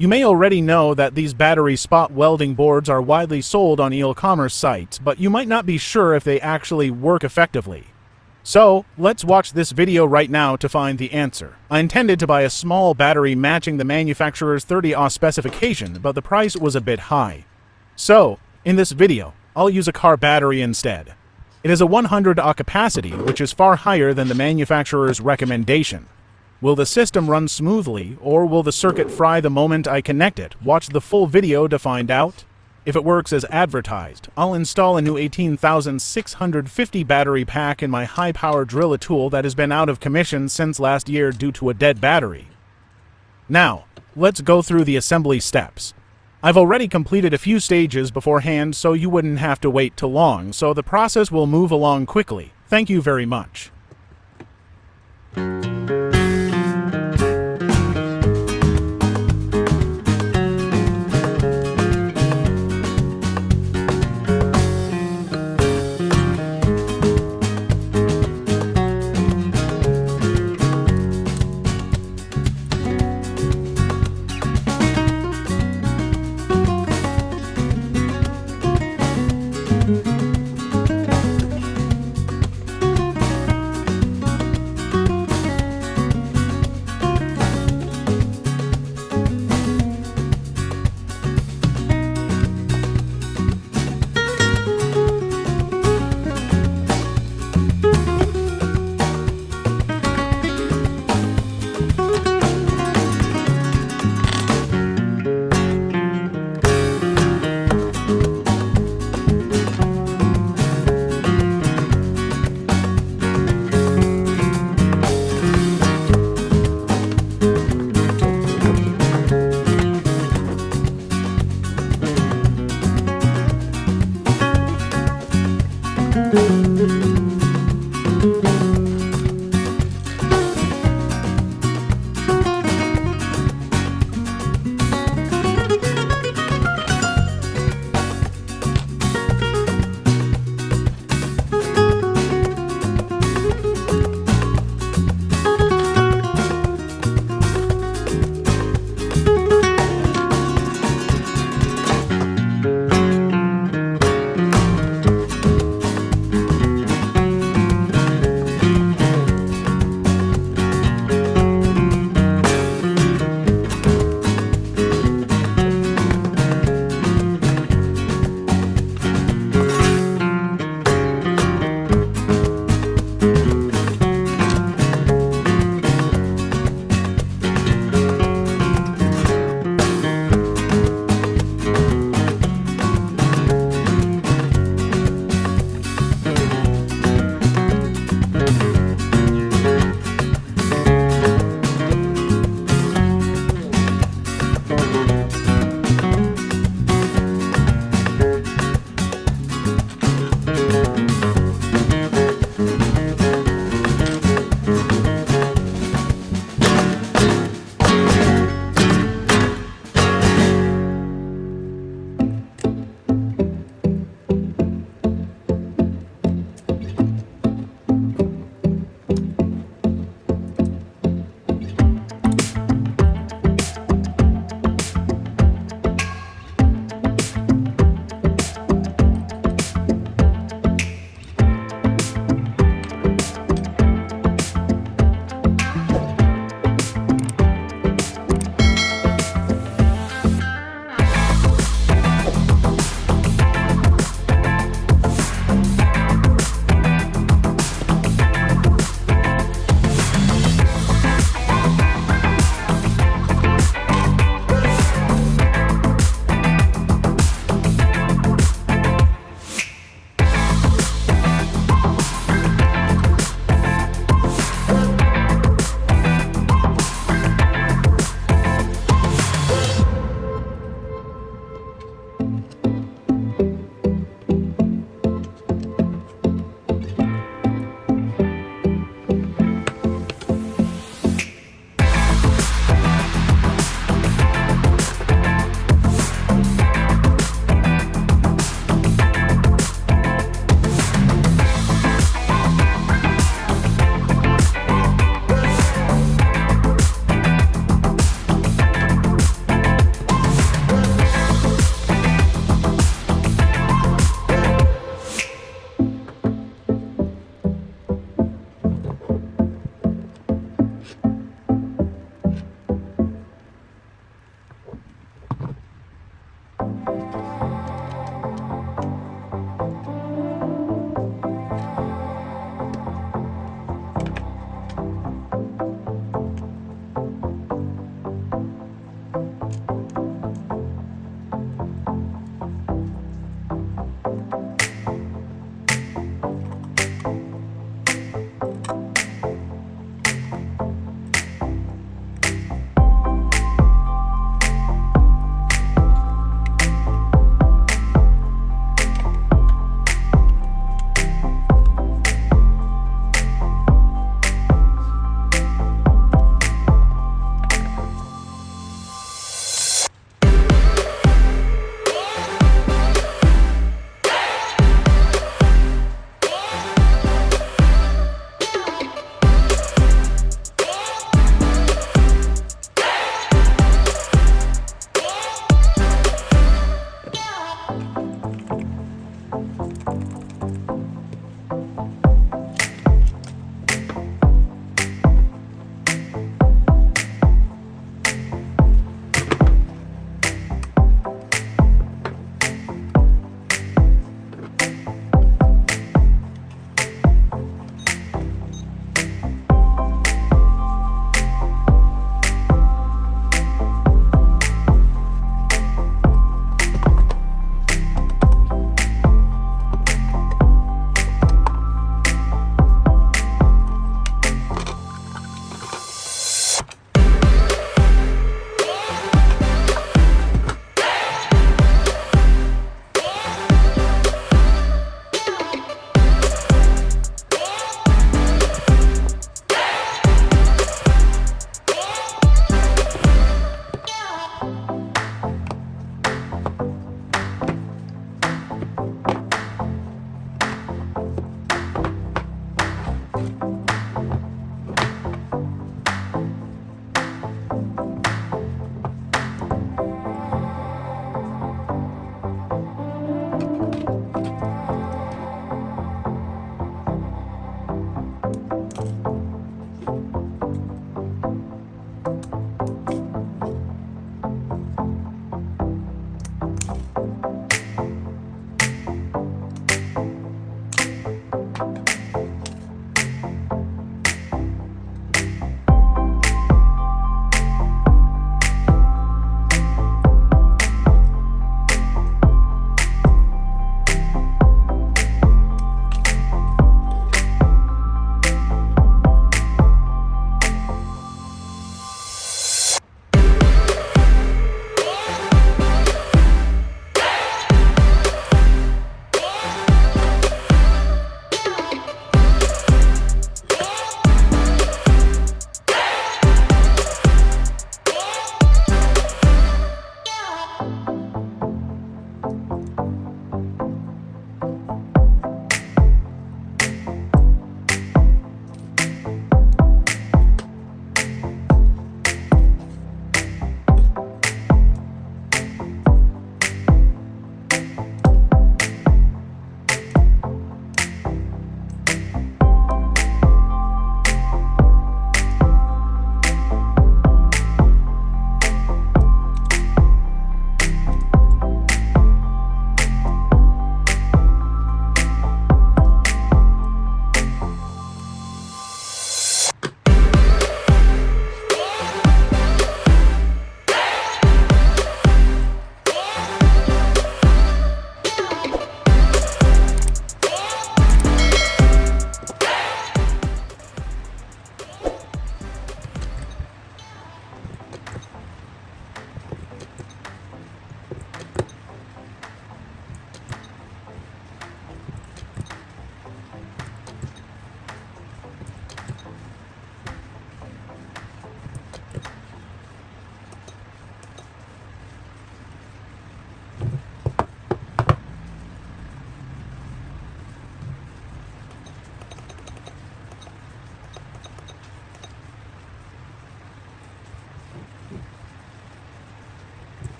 You may already know that these battery spot welding boards are widely sold on e-commerce sites, but you might not be sure if they actually work effectively. So, let's watch this video right now to find the answer. I intended to buy a small battery matching the manufacturer's 30Ah specification, but the price was a bit high. So, in this video, I'll use a car battery instead. It is a 100Ah capacity, which is far higher than the manufacturer's recommendation. Will the system run smoothly, or will the circuit fry the moment I connect it? Watch the full video to find out. If it works as advertised, I'll install a new 18,650 battery pack in my high-power driller tool that has been out of commission since last year due to a dead battery. Now, let's go through the assembly steps. I've already completed a few stages beforehand, so you wouldn't have to wait too long, so the process will move along quickly. Thank you very much.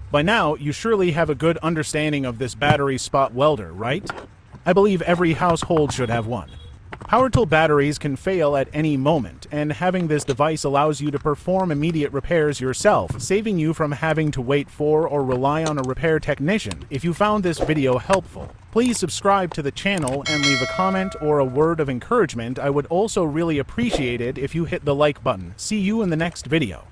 By now, you surely have a good understanding of this battery spot welder, right? I believe every household should have one. Power tool batteries can fail at any moment, and having this device allows you to perform immediate repairs yourself, saving you from having to wait for or rely on a repair technician. If you found this video helpful, please subscribe to the channel and leave a comment or a word of encouragement. I would also really appreciate it if you hit the like button. See you in the next video.